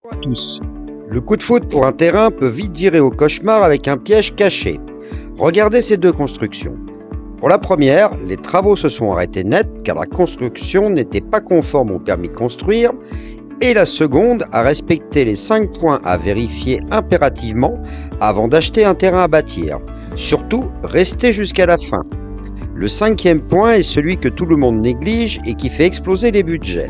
Bonjour à tous. Le coup de foudre pour un terrain peut vite virer au cauchemar avec un piège caché. Regardez ces deux constructions. Pour la première, les travaux se sont arrêtés net car la construction n'était pas conforme au permis de construire, et la seconde a respecté les 5 points à vérifier impérativement avant d'acheter un terrain à bâtir. Surtout, restez jusqu'à la fin. Le 5e point est celui que tout le monde néglige et qui fait exploser les budgets.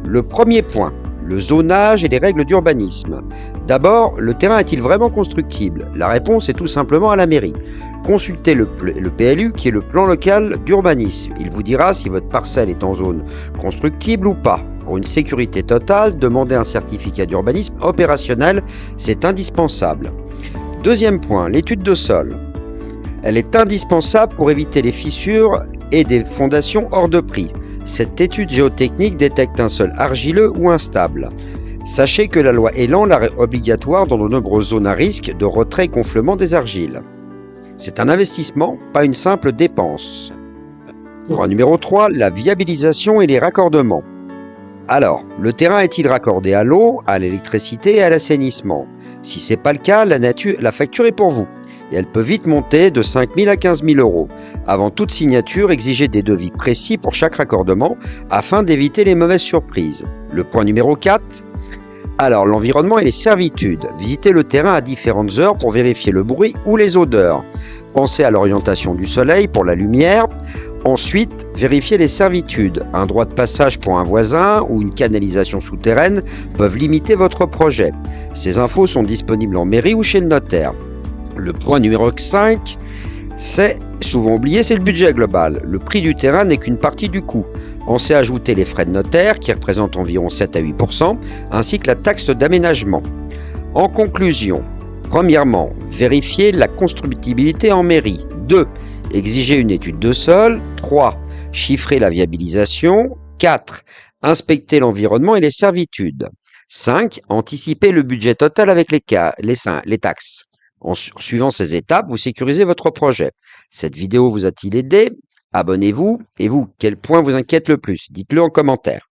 Le premier point, le zonage et les règles d'urbanisme. D'abord, le terrain est-il vraiment constructible? La réponse est tout simplement à la mairie. Consultez le PLU qui est le plan local d'urbanisme. Il vous dira si votre parcelle est en zone constructible ou pas. Pour une sécurité totale, demandez un certificat d'urbanisme opérationnel, c'est indispensable. Deuxième point, l'étude de sol. Elle est indispensable pour éviter les fissures et des fondations hors de prix. Cette étude géotechnique détecte un sol argileux ou instable. Sachez que la loi Elan la rend obligatoire dans de nombreuses zones à risque de retrait et gonflement des argiles. C'est un investissement, pas une simple dépense. Point numéro 3, la viabilisation et les raccordements. Alors, le terrain est-il raccordé à l'eau, à l'électricité et à l'assainissement? Si ce n'est pas le cas, la facture est pour vous. Et elle peut vite monter de 5 000 à 15 000 euros. Avant toute signature, exigez des devis précis pour chaque raccordement afin d'éviter les mauvaises surprises. Le point numéro 4, alors l'environnement et les servitudes. Visitez le terrain à différentes heures pour vérifier le bruit ou les odeurs. Pensez à l'orientation du soleil pour la lumière. Ensuite, vérifiez les servitudes. Un droit de passage pour un voisin ou une canalisation souterraine peuvent limiter votre projet. Ces infos sont disponibles en mairie ou chez le notaire. Le point numéro 5, c'est, souvent oublié, c'est le budget global. Le prix du terrain n'est qu'une partie du coût. Pensez à ajouter les frais de notaire, qui représentent environ 7 à 8%, ainsi que la taxe d'aménagement. En conclusion, premièrement, vérifiez la constructibilité en mairie. 2. Exigez une étude de sol. 3. Chiffrez la viabilisation. 4. Inspectez l'environnement et les servitudes. 5. Anticipez le budget total avec les taxes. En suivant ces étapes, vous sécurisez votre projet. Cette vidéo vous a-t-il aidé? Abonnez-vous. Et vous, quel point vous inquiète le plus? Dites-le en commentaire.